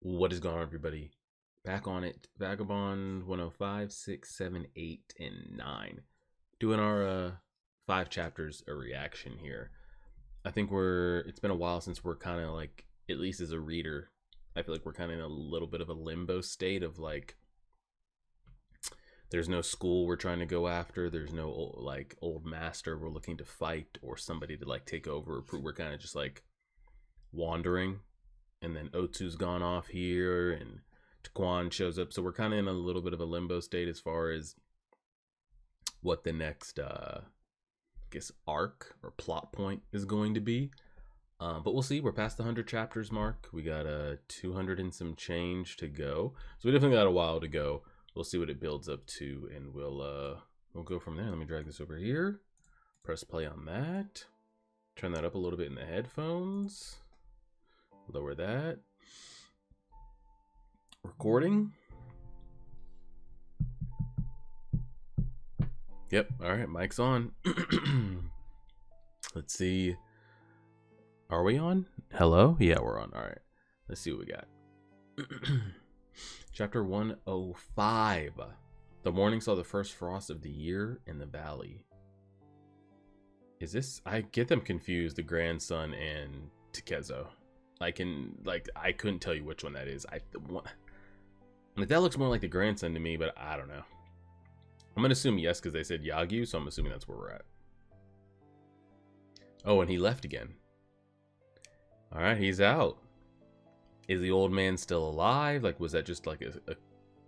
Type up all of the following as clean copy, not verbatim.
What is going on, everybody? Back on it. Vagabond 105, 6, 7, 8, and 9. Doing our 5 chapters a reaction here. I think it's been a while since we're kind of like, at least as a reader, I feel like we're kind of in a little bit of a limbo state of like, there's no school we're trying to go after. There's no old master we're looking to fight or somebody to like take over. We're kind of just like wandering. And then Otsu's gone off here, and Taquan shows up. So we're kind of in a little bit of a limbo state as far as what the next, I guess, arc or plot point is going to be. But we'll see. We're past the 100 chapters mark. We got 200 and some change to go. So we definitely got a while to go. We'll see what it builds up to, and we'll go from there. Let me drag this over here. Press play on that. Turn that up a little bit in the headphones. Lower that. Recording. Yep. All right. Mic's on. Let's see. Are we on? Hello? Yeah, we're on. All right. Let's see what we got. Chapter 105. The morning saw the first frost of the year in the valley. Is this... I get them confused, the grandson and Takezo. I couldn't tell you which one that is. That looks more like the grandson to me, but I don't know. I'm gonna assume yes because they said Yagyu, so I'm assuming that's where we're at. Oh, and he left again. All right, he's out. Is the old man still alive? Like, was that just like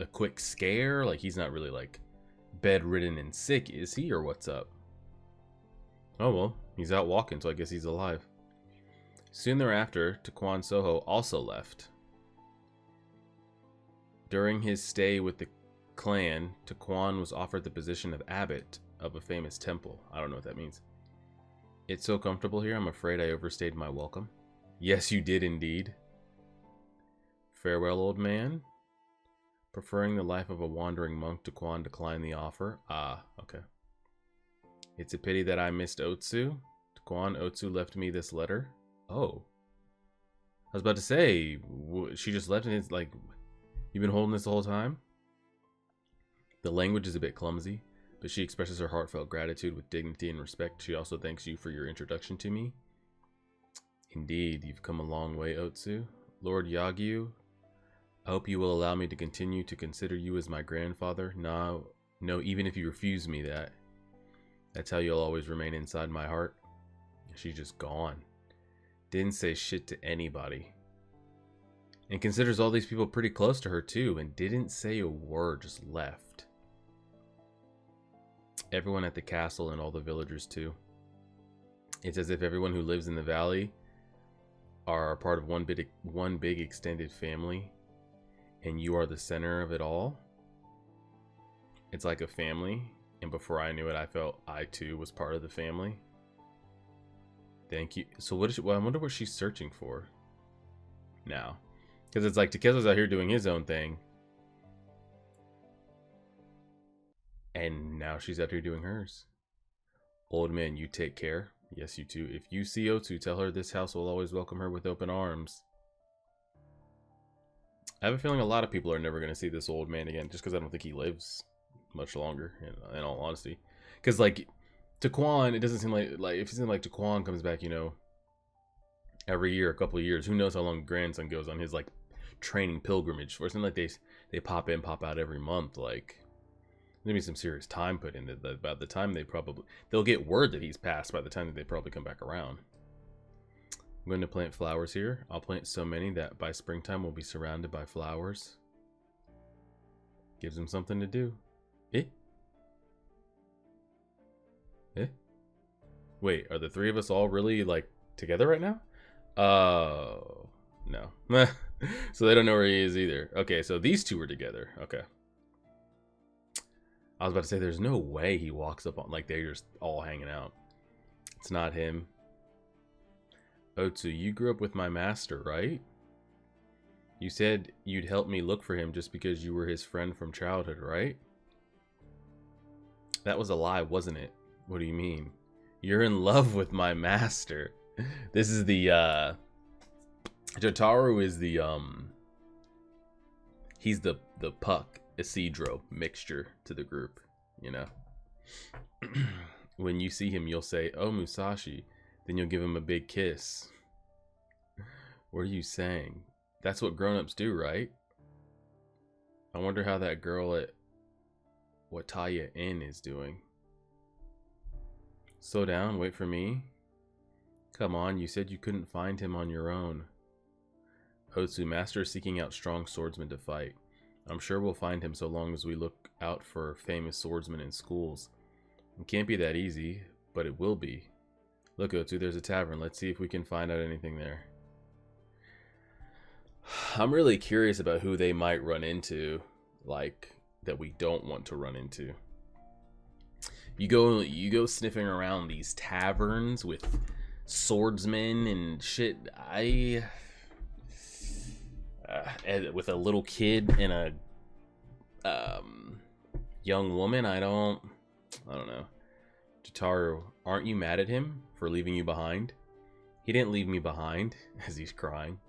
a quick scare? Like, he's not really like bedridden and sick, is he, or what's up? Oh well, he's out walking, so I guess he's alive. Soon thereafter, Taquan Soho also left. During his stay with the clan, Taquan was offered the position of abbot of a famous temple. I don't know what that means. It's so comfortable here, I'm afraid I overstayed my welcome. Yes, you did indeed. Farewell, old man. Preferring the life of a wandering monk, Taquan declined the offer. Ah, okay. It's a pity that I missed Otsu. Taquan, Otsu left me this letter. Oh. I was about to say, she just left and it's like, you've been holding this the whole time? The language is a bit clumsy, but she expresses her heartfelt gratitude with dignity and respect. She also thanks you for your introduction to me. Indeed, you've come a long way, Otsu. Lord Yagyu, I hope you will allow me to continue to consider you as my grandfather. No, even if you refuse me that's how you'll always remain inside my heart. She's just gone. Didn't say shit to anybody. And considers all these people pretty close to her too, and didn't say a word, just left. Everyone at the castle and all the villagers too. It's as if everyone who lives in the valley are part of one big extended family, and you are the center of it all. It's like a family, and before I knew it, I felt I too was part of the family. Thank you. So what is she, well, I wonder what she's searching for now. Because it's like Takezo's out here doing his own thing. And now she's out here doing hers. Old man, you take care. Yes, you too. If you see Otsu, tell her this house will always welcome her with open arms. I have a feeling a lot of people are never going to see this old man again. Just because I don't think he lives much longer, in all honesty. Because, like... Taquan, it doesn't seem like if it seems like Taquan comes back, you know, every year, a couple of years, who knows how long grandson goes on his like training pilgrimage for. It's not like they pop in, pop out every month. Like there'll be some serious time put into that. By the time they'll get word that he's passed by the time that they probably come back around. I'm going to plant flowers here. I'll plant so many that by springtime we'll be surrounded by flowers. Gives him something to do. Wait, are the three of us all really like together right now? Oh, no. So they don't know where he is either. Okay, so these two are together. Okay. I was about to say there's no way he walks up on like they're just all hanging out. It's not him. Otsu, you grew up with my master, right? You said you'd help me look for him just because you were his friend from childhood, right? That was a lie, wasn't it? What do you mean? You're in love with my master. This is the Jotaro is the He's the Puck Isidro mixture to the group, you know. When you see him, you'll say, "Oh, Musashi." Then you'll give him a big kiss. What are you saying? That's what grown-ups do, right? I wonder how that girl at Wataya Inn is doing. Slow down, wait for me. Come on, you said you couldn't find him on your own. Otsu, master is seeking out strong swordsmen to fight. I'm sure we'll find him so long as we look out for famous swordsmen in schools. It can't be that easy, but it will be. Look, Otsu, there's a tavern. Let's see if we can find out anything there. I'm really curious about who they might run into, like, that we don't want to run into. You go sniffing around these taverns with swordsmen and shit. With a little kid and a young woman, I don't know. Jotaro, aren't you mad at him for leaving you behind? He didn't leave me behind, as he's crying.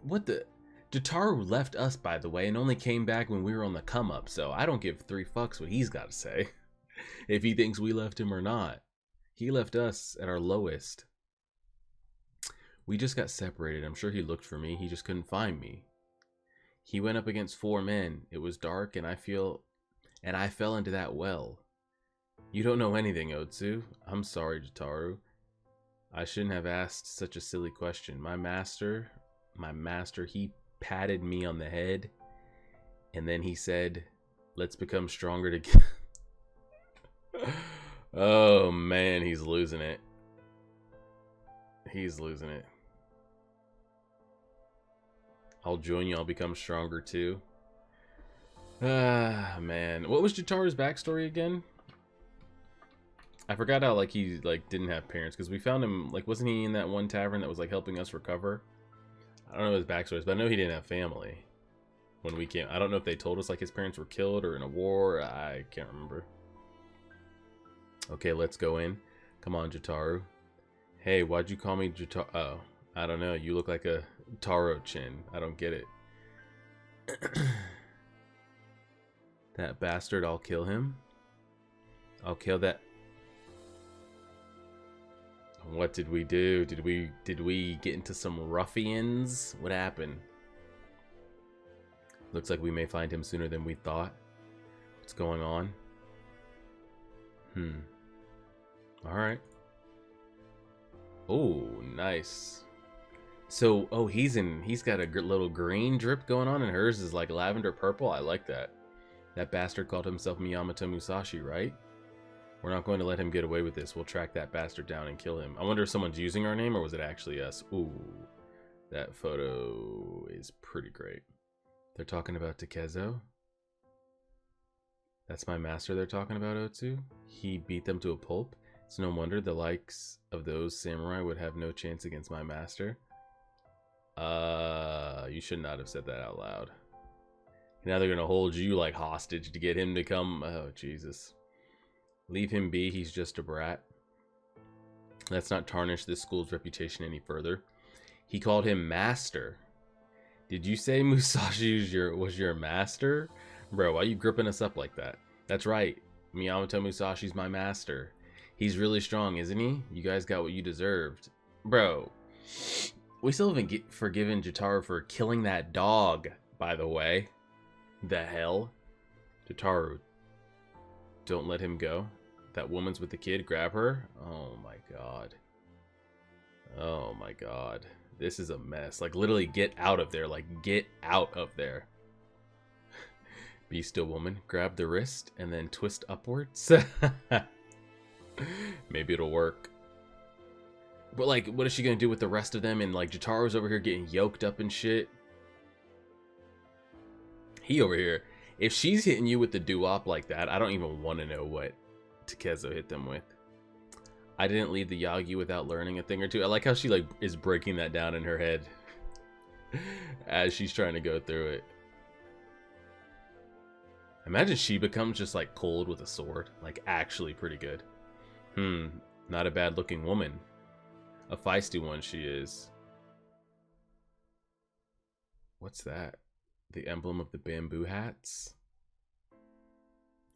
What the? Jotaro left us, by the way, and only came back when we were on the come up, so I don't give 3 fucks what he's got to say. If he thinks we left him or not. He left us at our lowest. We just got separated. I'm sure he looked for me. He just couldn't find me. He went up against 4 men. It was dark, and I fell into that well. You don't know anything, Otsu. I'm sorry, Jotaro. I shouldn't have asked such a silly question. My master, he patted me on the head, and then he said, "Let's become stronger together." Oh man, he's losing it. He's losing it. I'll join you. I'll become stronger too. Ah, man. What was Jotaro's backstory again? I forgot how, like, he, like, didn't have parents, because we found him, like, wasn't he in that one tavern that was, like, helping us recover? I don't know his backstory, but I know he didn't have family when we came. I don't know if they told us, like, his parents were killed or in a war. I can't remember. Okay, let's go in. Come on, Jotaro. Hey, why'd you call me Jotaro? Oh, I don't know. You look like a Taro-chin. I don't get it. That bastard, I'll kill him. I'll kill that. What did we do? Did we get into some ruffians? What happened? Looks like we may find him sooner than we thought. What's going on? Alright. Oh, nice. So, oh, he's got a little green drip going on, and hers is like lavender purple. I like that. That bastard called himself Miyamoto Musashi, right? We're not going to let him get away with this. We'll track that bastard down and kill him. I wonder if someone's using our name, or was it actually us? Ooh, that photo is pretty great. They're talking about Takezo. That's my master they're talking about, Otsu. He beat them to a pulp. It's no wonder the likes of those samurai would have no chance against my master. You should not have said that out loud. Now they're gonna hold you like hostage to get him to come. Oh, Jesus. Leave him be, he's just a brat. Let's not tarnish this school's reputation any further. He called him master. Did you say Musashi was your master? Bro, why are you gripping us up like that? That's right. Miyamoto Musashi's my master. He's really strong, isn't he? You guys got what you deserved. Bro, we still haven't forgiven Jotaro for killing that dog, by the way. The hell? Jotaro, don't let him go. That woman's with the kid. Grab her. Oh my god. Oh my god. This is a mess. Like, literally get out of there. Like, get out of there. Be still, woman. Grab the wrist and then twist upwards. Maybe it'll work. But, like, what is she gonna do with the rest of them? And, like, Jotaro's over here getting yoked up and shit. He over here. If she's hitting you with the doo-wop like that, I don't even want to know what Takezo hit them with. I didn't leave the Yagi without learning a thing or two. I like how she, like, is breaking that down in her head as she's trying to go through it. Imagine she becomes just, like, cold with a sword. Like, actually pretty good. Not a bad looking woman. A feisty one she is. What's that? The emblem of the bamboo hats.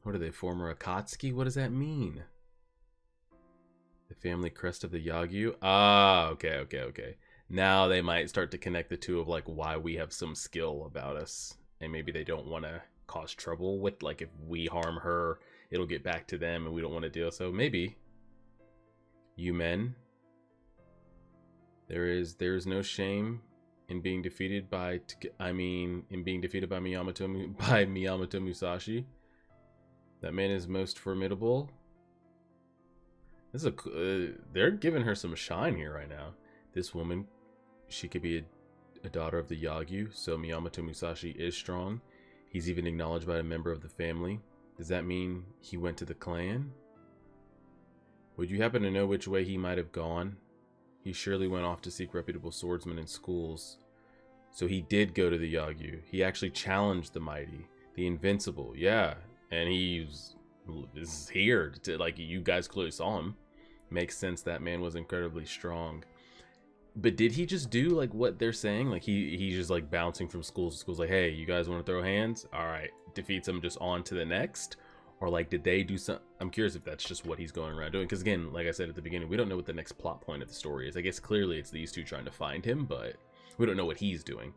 What are they, former Akatsuki? What does that mean? The family crest of the Yagyu? Ah, okay. Now they might start to connect the two of like why we have some skill about us. And maybe they don't want to cause trouble with, like, if we harm her, it'll get back to them and we don't want to deal. So maybe. You men. There is no shame in being defeated by Miyamoto Musashi. That man is most formidable. This is they're giving her some shine here right now. This woman, she could be a daughter of the Yagyu, so Miyamoto Musashi is strong. He's even acknowledged by a member of the family. Does that mean he went to the clan? Would you happen to know which way he might have gone? He surely went off to seek reputable swordsmen in schools. So he did go to the Yagyu. He actually challenged the mighty, the invincible, yeah. And is here to, like, you guys clearly saw him. Makes sense, that man was incredibly strong. But did he just do like what they're saying? Like he's just like bouncing from schools to schools, like, hey, you guys want to throw hands? All right, defeats them, just on to the next. Or like, did they do some? I'm curious if that's just what he's going around doing. Because again, like I said at the beginning, we don't know what the next plot point of the story is. I guess clearly it's these two trying to find him, but we don't know what he's doing.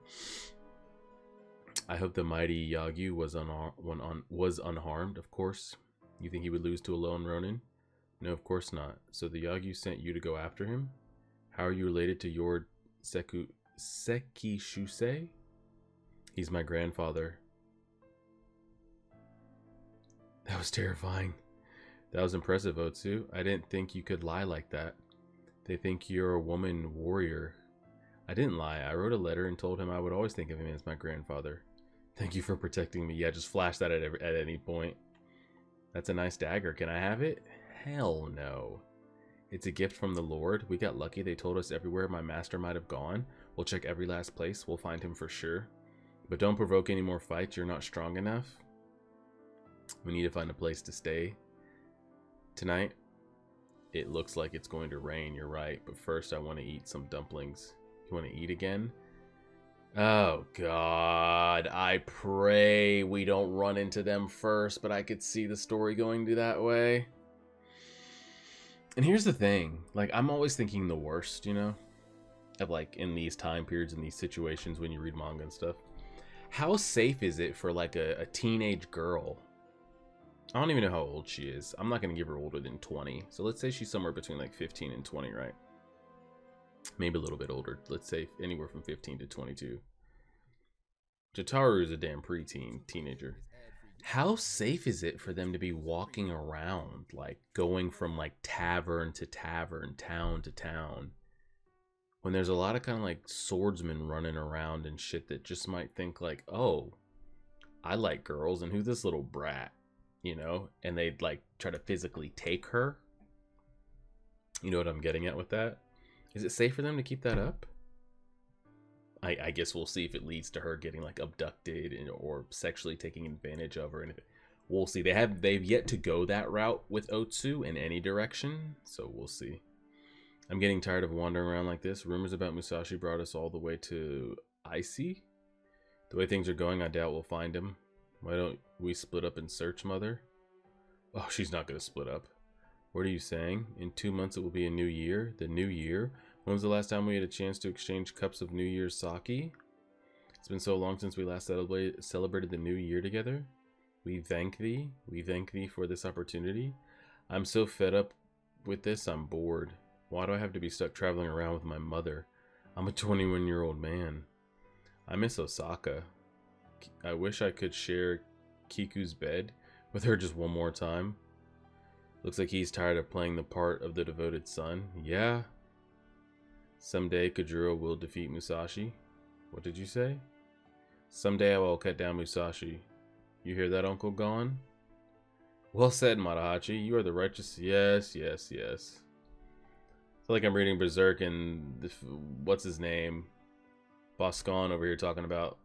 I hope the mighty Yagyu was unharmed. Of course. You think he would lose to a lone Ronin? No, of course not. So the Yagyu sent you to go after him? How are you related to your Sekishusei? He's my grandfather. That was terrifying. That was impressive, Otsu. I didn't think you could lie like that. They think you're a woman warrior. I didn't lie. I wrote a letter and told him I would always think of him as my grandfather. Thank you for protecting me. Yeah, just flash that at any point. That's a nice dagger. Can I have it? Hell no. It's a gift from the Lord. We got lucky. They told us everywhere my master might have gone. We'll check every last place. We'll find him for sure. But don't provoke any more fights. You're not strong enough. We need to find a place to stay tonight. It looks like it's going to rain. You're right. But first I want to eat some dumplings. You want to eat again? Oh God, I pray we don't run into them first, but I could see the story going to that way. And here's the thing, like, I'm always thinking the worst, you know, of like in these time periods, in these situations when you read manga and stuff. How safe is it for like a teenage girl? I don't even know how old she is. I'm not going to give her older than 20. So let's say she's somewhere between like 15 and 20, right? Maybe a little bit older. Let's say anywhere from 15 to 22. Jataru is a damn teenager. How safe is it for them to be walking around, like going from like tavern to tavern, town to town, when there's a lot of kind of like swordsmen running around and shit that just might think like, oh, I like girls, and who's this little brat, you know? And they'd like try to physically take her. You know what I'm getting at with that? Is it safe for them to keep that up? I guess we'll see if it leads to her getting like abducted or sexually taking advantage of her. And we'll see. They've yet to go that route with Otsu in any direction, so we'll see. I'm getting tired of wandering around like this. Rumors about Musashi brought us all the way to Icy. The way things are going, I doubt we'll find him. Why don't we split up and search, Mother? Oh, she's not gonna split up. What are you saying? In 2 months it will be a new year? The new year? When was the last time we had a chance to exchange cups of New Year's sake? It's been so long since we last celebrated the new year together. We thank thee for this opportunity. I'm so fed up with this, I'm bored. Why do I have to be stuck traveling around with my mother? I'm a 21-year-old man. I miss Osaka. I wish I could share Kiku's bed with her just one more time. Looks like he's tired of playing the part of the devoted son. Yeah. Someday Kojuro will defeat Musashi. What did you say? Someday I will cut down Musashi. You hear that, Uncle Gon? Well said, Matahachi. You are the righteous. Yes. I feel like I'm reading Berserk and what's his name? Boscan over here talking about,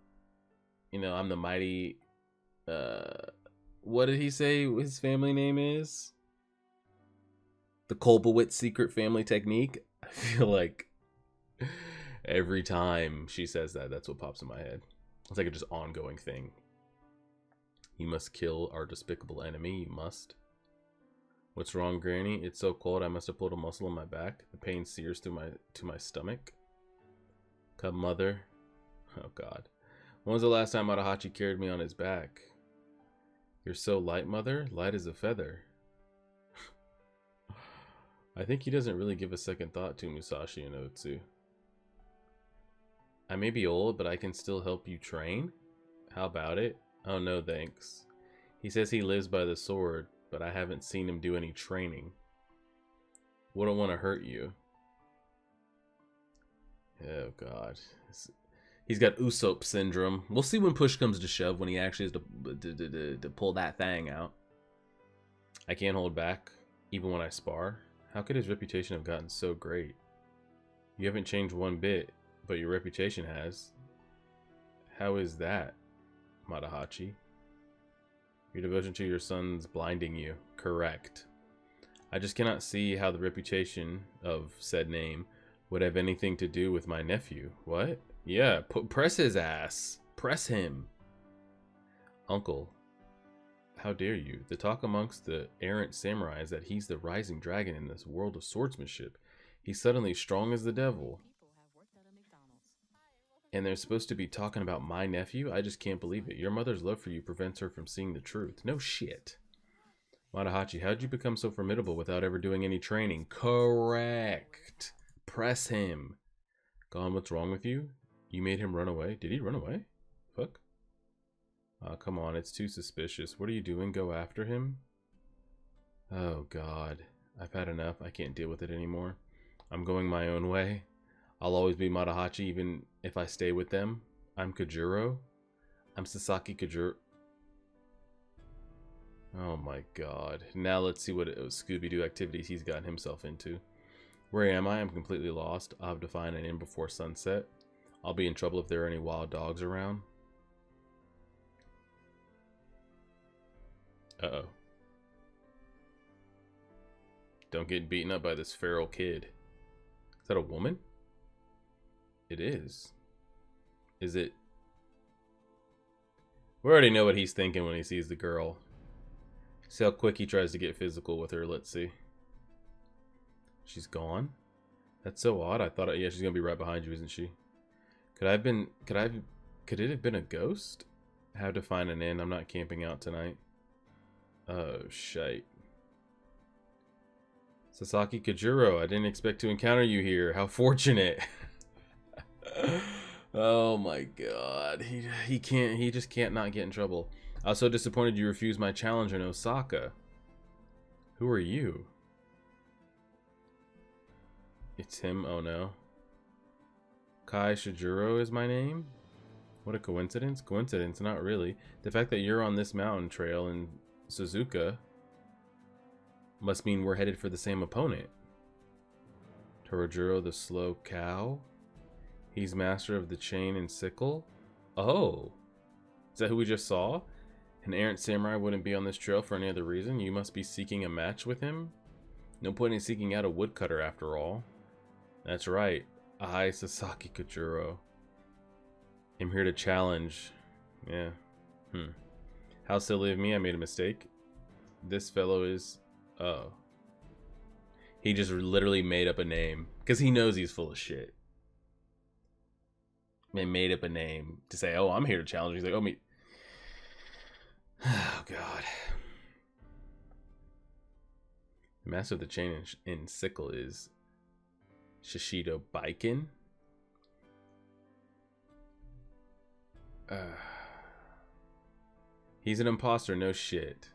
you know, I'm the mighty. What did he say his family name is? The Kolbowitz secret family technique. I feel like every time she says that, that's what pops in my head. It's like a just ongoing thing. You must kill our despicable enemy. You must. What's wrong, Granny? It's so cold. I must have pulled a muscle in my back. The pain sears through my stomach. Come, mother. Oh God. When was the last time Matahachi carried me on his back? You're so light, mother. Light as a feather. I think he doesn't really give a second thought to Musashi and Otsu. I may be old, but I can still help you train? How about it? Oh no, thanks. He says he lives by the sword, but I haven't seen him do any training. Wouldn't want to hurt you. Oh God. He's got Usopp syndrome. We'll see when push comes to shove, when he actually has to pull that thing out. I can't hold back, even when I spar. How could his reputation have gotten so great? You haven't changed one bit, but your reputation has. How is that, Matahachi? Your devotion to your son's blinding you. Correct. I just cannot see how the reputation of said name would have anything to do with my nephew. What? Yeah, press his ass. Press him. Uncle, how dare you? The talk amongst the errant samurai is that he's the rising dragon in this world of swordsmanship. He's suddenly strong as the devil. And they're supposed to be talking about my nephew? I just can't believe it. Your mother's love for you prevents her from seeing the truth. No shit. Matahachi, how'd you become so formidable without ever doing any training? Correct. Press him. Gon, what's wrong with you? You made him run away? Did he run away? Fuck. Come on, it's too suspicious. What are you doing? Go after him? Oh God. I've had enough. I can't deal with it anymore. I'm going my own way. I'll always be Matahachi even if I stay with them. I'm Kajuro. I'm Sasaki Kajuro. Oh my God. Now let's see what Scooby-Doo activities he's gotten himself into. Where am I? I'm completely lost. I'll have to find an inn before sunset. I'll be in trouble if there are any wild dogs around. Uh-oh. Don't get beaten up by this feral kid. Is that a woman? It is. Is it? We already know what he's thinking when he sees the girl. See how quick he tries to get physical with her. Let's see. She's gone? That's so odd. I thought, yeah, she's gonna be right behind you, isn't she? Could it have been a ghost? How to find an inn. I'm not camping out tonight. Oh, shite. Sasaki Kajuro, I didn't expect to encounter you here. How fortunate. Oh my God. He just can't not get in trouble. I was so disappointed you refused my challenge in Osaka. Who are you? It's him. Oh no. Kai Shijuro is my name? What a coincidence. Coincidence, not really. The fact that you're on this mountain trail in Suzuka must mean we're headed for the same opponent. Torojuro the Slow Cow? He's master of the chain and sickle? Oh. Is that who we just saw? An errant samurai wouldn't be on this trail for any other reason. You must be seeking a match with him? No point in seeking out a woodcutter after all. That's right. I, Sasaki Kajuro, am here to challenge. Yeah. How silly of me. I made a mistake. This fellow is... Oh. He just literally made up a name. Because he knows he's full of shit. They made up a name to say, oh, I'm here to challenge. He's like, oh, me... Oh, God. The master of the chain in sickle is Shishido Baiken. He's an imposter, no shit.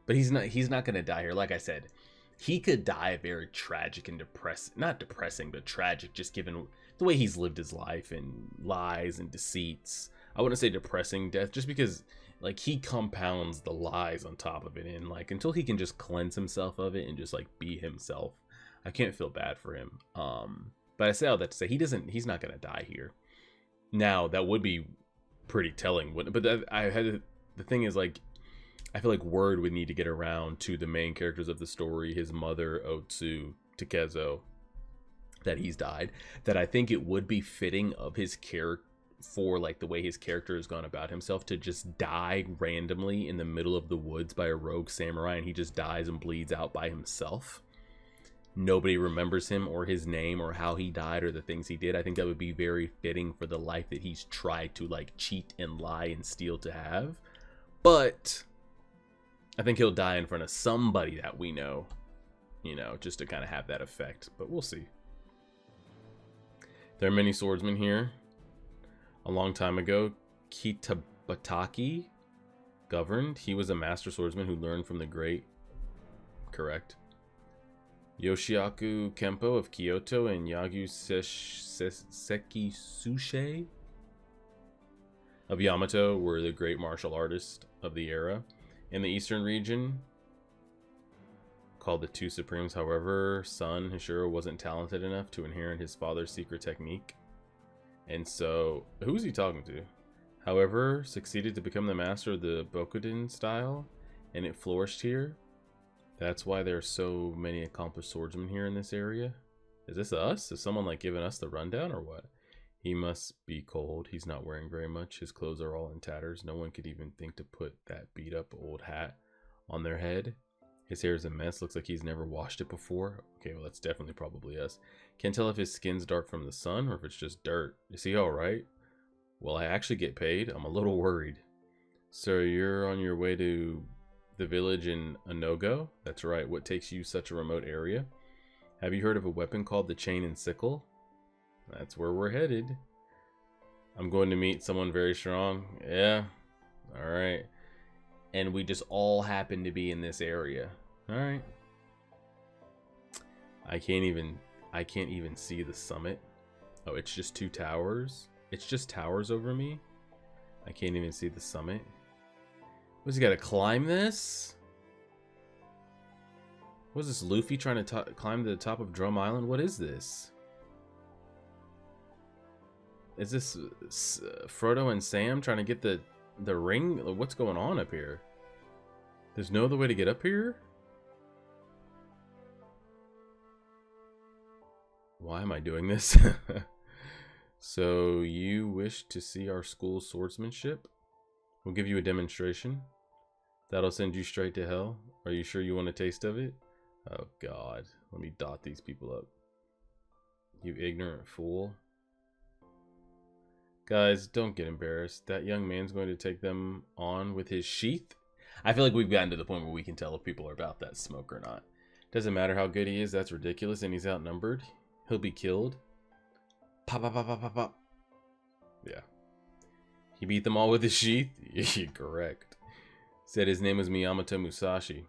But he's not gonna die here. Like I said, he could die a very tragic and not depressing, but tragic, just given the way he's lived his life and lies and deceits. I wouldn't say depressing death, just because like he compounds the lies on top of it, and like until he can just cleanse himself of it and just like be himself, I can't feel bad for him. But I say all that to say he's not gonna die here. Now that would be pretty telling, wouldn't it? But the thing is, like, I feel like word would need to get around to the main characters of the story, his mother, Otsu, Takezo, that he's died. That I think it would be fitting of his character, for like the way his character has gone about himself to just die randomly in the middle of the woods by a rogue samurai, and he just dies and bleeds out by himself. Nobody remembers him or his name or how he died or the things he did. I think that would be very fitting for the life that he's tried to like cheat and lie and steal to have. But I think he'll die in front of somebody that we know, you know, just to kind of have that effect. But we'll see. There are many swordsmen here. A long time ago, Kitabatake governed. He was a master swordsman who learned from the great. Correct. Yoshiaku Kempo of Kyoto and Yagyu Sekisuke of Yamato were the great martial artists of the era. In the eastern region, called the Two Supremes, however, son Hishiro wasn't talented enough to inherit his father's secret technique. And so, who's he talking to? However, succeeded to become the master of the Bokuden style, and it flourished here. That's why there are so many accomplished swordsmen here in this area. Is this us? Is someone like giving us the rundown or what? He must be cold. He's not wearing very much. His clothes are all in tatters. No one could even think to put that beat up old hat on their head. His hair is a mess. Looks like he's never washed it before. Okay, well that's definitely probably us. Can't tell if his skin's dark from the sun or if it's just dirt. Is he alright? Will I actually get paid? I'm a little worried. So you're on your way to the village in Anogo? That's right. What takes you such a remote area? Have you heard of a weapon called the chain and sickle? That's where we're headed. I'm going to meet someone very strong. Yeah. Alright. And we just all happen to be in this area. Alright. I can't even see the summit. Oh, it's just two towers? It's just towers over me? I can't even see the summit. What's he gotta climb this? What is this, Luffy trying to climb to the top of Drum Island? What is this? Is this Frodo and Sam trying to get the ring? What's going on up here? There's no other way to get up here? Why am I doing this? So you wish to see our school's swordsmanship? We'll give you a demonstration. That'll send you straight to hell. Are you sure you want a taste of it? Oh god. Let me dot these people up. You ignorant fool. Guys, don't get embarrassed. That young man's going to take them on with his sheath. I feel like we've gotten to the point where we can tell if people are about that smoke or not. Doesn't matter how good he is, that's ridiculous, and he's outnumbered. He'll be killed. Pop, pop, pop, pop, pop, pop. Yeah. He beat them all with his sheath? Correct. Said his name was Miyamoto Musashi.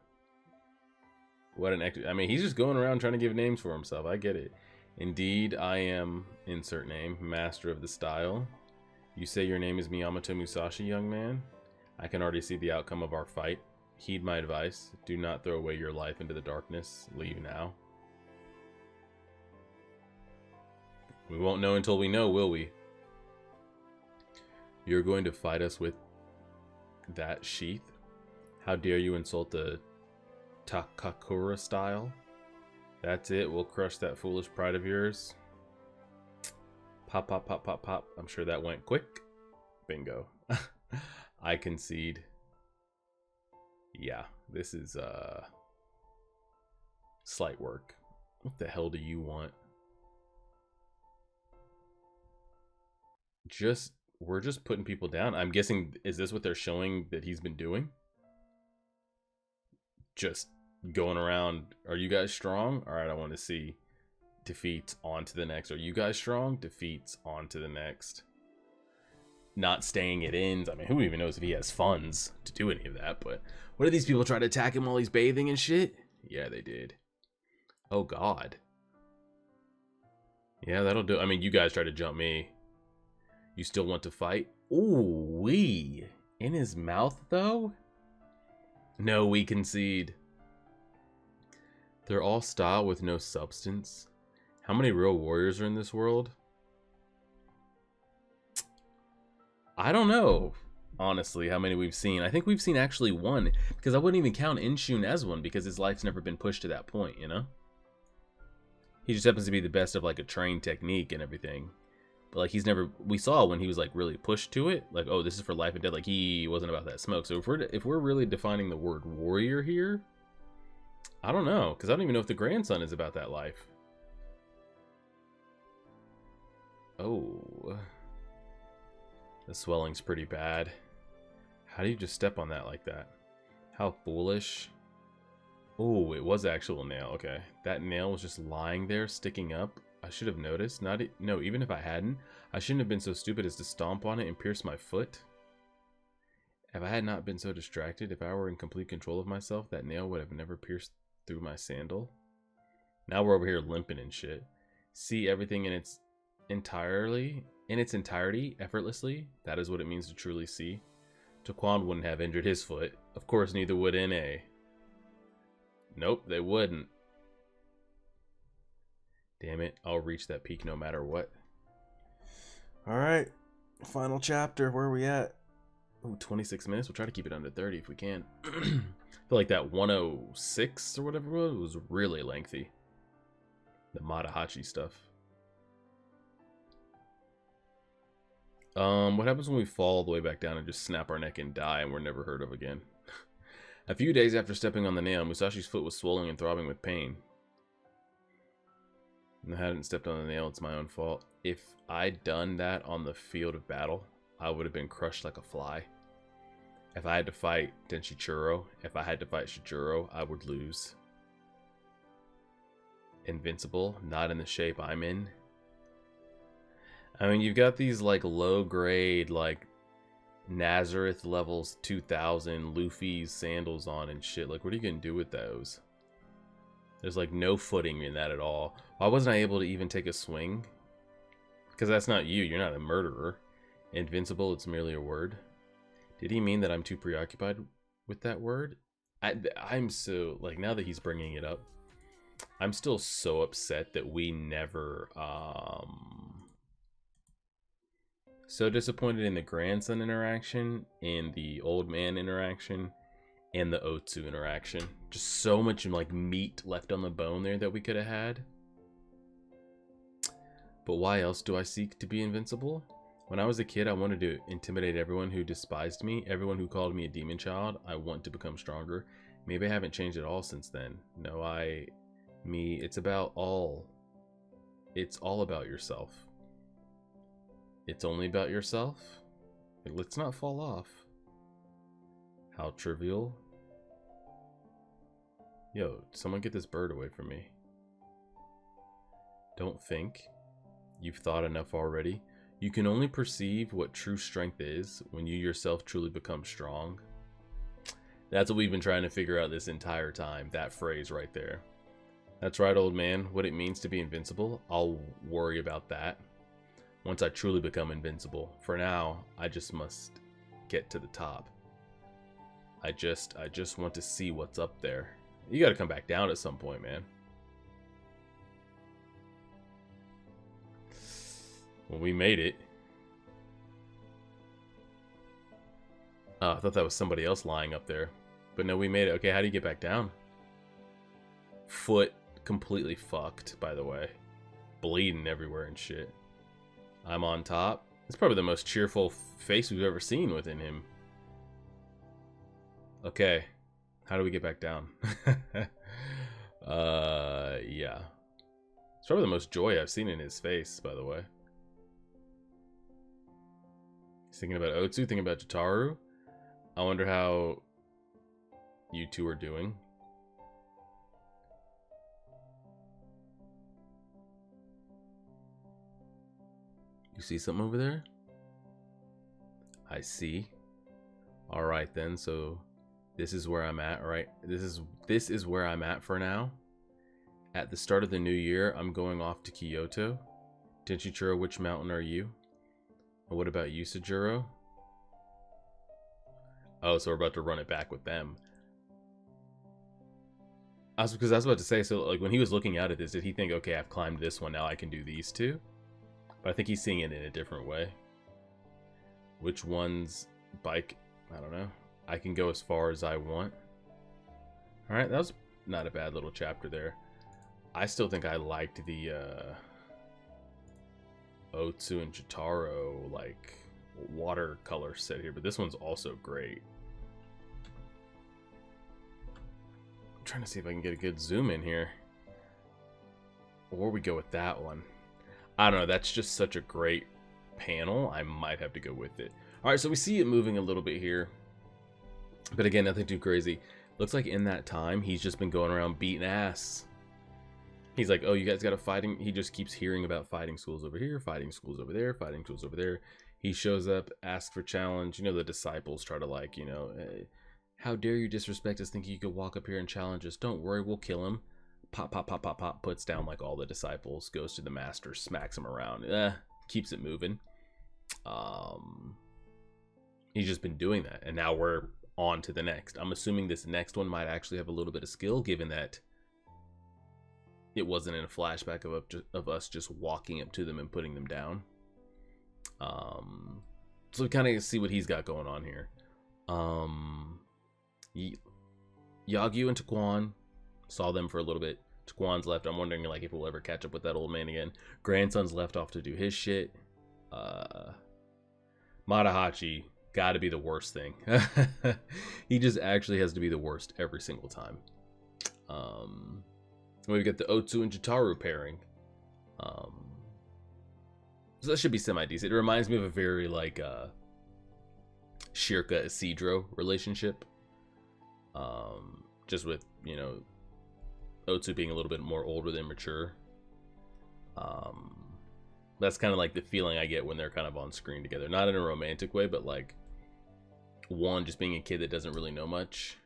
What an I mean, he's just going around trying to give names for himself. I get it. Indeed, I am, insert name, master of the style. You say your name is Miyamoto Musashi, young man? I can already see the outcome of our fight. Heed my advice. Do not throw away your life into the darkness. Leave now. We won't know until we know, will we? You're going to fight us with that sheath? How dare you insult the Takakura style? That's it. We'll crush that foolish pride of yours. Pop, pop, pop, pop, pop. I'm sure that went quick. Bingo. I concede. Yeah, this is slight work. What the hell do you want? We're just putting people down. I'm guessing, is this what they're showing that he's been doing? Just going around, are you guys strong? Alright, I want to see. Defeats, on to the next. Are you guys strong? Defeats, on to the next. Not staying at inns. I mean, who even knows if he has funds to do any of that, but what did these people try to attack him while he's bathing and shit? Yeah, they did. Oh god. Yeah, that'll do. I mean, you guys tried to jump me. You still want to fight? Ooh, wee. In his mouth, though? No, we concede. They're all style with no substance. How many real warriors are in this world? I don't know, honestly, how many we've seen. I think we've seen actually one, because I wouldn't even count Inshun as one, because his life's never been pushed to that point, you know? He just happens to be the best of, like, a trained technique and everything. But like he's never, we saw when he was like really pushed to it, like, oh, this is for life and death. Like he wasn't about that smoke. So if we're really defining the word warrior here, I don't know, because I don't even know if the grandson is about that life. Oh, the swelling's pretty bad. How do you just step on that like that? How foolish. Oh, it was actual nail. Okay, that nail was just lying there, sticking up. I should have noticed. No, even if I hadn't, I shouldn't have been so stupid as to stomp on it and pierce my foot. If I had not been so distracted, if I were in complete control of myself, that nail would have never pierced through my sandal. Now we're over here limping and shit. See everything in its entirety, effortlessly. That is what it means to truly see. Taquan wouldn't have injured his foot. Of course, neither would NA. Nope, they wouldn't. Damn it, I'll reach that peak no matter what. Alright, final chapter. Where are we at? Ooh, 26 minutes. We'll try to keep it under 30 if we can. I feel like that 106 or whatever it was really lengthy. The Matahachi stuff. What happens when we fall all the way back down and just snap our neck and die and we're never heard of again? A few days after stepping on the nail, Musashi's foot was swollen and throbbing with pain. I hadn't stepped on the nail, it's my own fault. If I'd done that on the field of battle, I would have been crushed like a fly. If I had to fight Denshichiro, if I had to fight Shijuro, I would lose. Invincible, not in the shape I'm in. I mean, you've got these like low grade, like Nazareth levels 2000 Luffy's sandals on and shit. Like, what are you gonna do with those? There's like no footing in that at all. Why wasn't I able to even take a swing? Because that's not you. You're not a murderer. Invincible, it's merely a word. Did he mean that I'm too preoccupied with that word? I'm so, like, now that he's bringing it up, I'm still so upset that we never, so disappointed in the grandson interaction, in the old man interaction, and the Otsu interaction. Just so much like meat left on the bone there that we could have had. But why else do I seek to be invincible? When I was a kid, I wanted to intimidate everyone who despised me, everyone who called me a demon child. I want to become stronger. Maybe I haven't changed at all since then. No, it's all about yourself. It's only about yourself? Let's not fall off. How trivial. Yo, someone get this bird away from me. Don't think. You've thought enough already. You can only perceive what true strength is when you yourself truly become strong. That's what we've been trying to figure out this entire time. That phrase right there. That's right, old man. What it means to be invincible, I'll worry about that once I truly become invincible. For now, I just must get to the top. I just want to see what's up there. You gotta come back down at some point, man. Well, we made it. Oh, I thought that was somebody else lying up there. But no, we made it. Okay, how do you get back down? Foot completely fucked, by the way. Bleeding everywhere and shit. I'm on top. It's probably the most cheerful face we've ever seen within him. Okay. How do we get back down? Yeah. It's probably the most joy I've seen in his face, by the way. He's thinking about Otsu, thinking about Jataru. I wonder how you two are doing. You see something over there? I see. Alright then, so this is where I'm at, right? This is where I'm at for now. At the start of the new year, I'm going off to Kyoto. Denshichiro, which mountain are you? And what about you, Sajuro? Oh, so we're about to run it back with them. Because I was about to say, so like when he was looking out at this, did he think, okay, I've climbed this one, now I can do these two? But I think he's seeing it in a different way. Which one's bike? I don't know. I can go as far as I want. Alright, that was not a bad little chapter there. I still think I liked the Otsu and Jotaro like watercolor set here, but this one's also great. I'm trying to see if I can get a good zoom in here, or we go with that one. I don't know, that's just such a great panel. I might have to go with it. All right, so we see it moving a little bit here, but again, nothing too crazy. Looks like in that time he's just been going around beating ass. He's like, oh, you guys got a fighting. He just keeps hearing about fighting schools over here, fighting schools over there, fighting schools over there. He shows up, asks for challenge. You know, the disciples try to like, you know, hey, how dare you disrespect us, thinking you could walk up here and challenge us. Don't worry, we'll kill him. Pop, pop, pop, pop, pop. Puts down like all the disciples, goes to the master, smacks him around. Keeps it moving. He's just been doing that. And now we're on to the next. I'm assuming this next one might actually have a little bit of skill, given that it wasn't in a flashback of us just walking up to them and putting them down. So we kind of see what he's got going on here. Yagyu and Taquan saw them for a little bit. Taquan's left. I'm wondering like if we'll ever catch up with that old man again. Grandson's left off to do his shit. Matahachi got to be the worst thing. He just actually has to be the worst every single time. We get the Otsu and Jotaro pairing. So that should be semi-decent. It reminds me of a very like Shirka Isidro relationship. Just with, you know, Otsu being a little bit more older than mature. That's kind of like the feeling I get when they're kind of on screen together. Not in a romantic way, but like one just being a kid that doesn't really know much.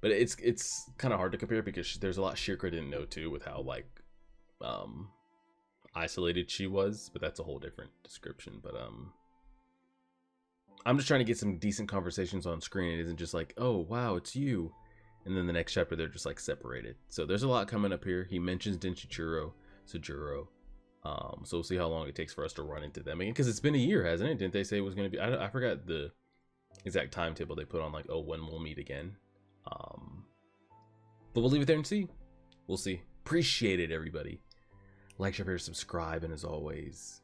But it's kind of hard to compare because there's a lot Shirka didn't know too, with how like isolated she was. But that's a whole different description. But I'm just trying to get some decent conversations on screen. It isn't just like, oh wow, it's you, and then the next chapter they're just like separated. So there's a lot coming up here. He mentions Denshitaro, Sojuro. So we'll see how long it takes for us to run into them again, because it's been a year, hasn't it? Didn't they say it was going to be? I forgot the exact timetable they put on, like, oh, when we'll meet again. But we'll leave it there and see. We'll see. Appreciate it, everybody. Like, share, subscribe, and as always,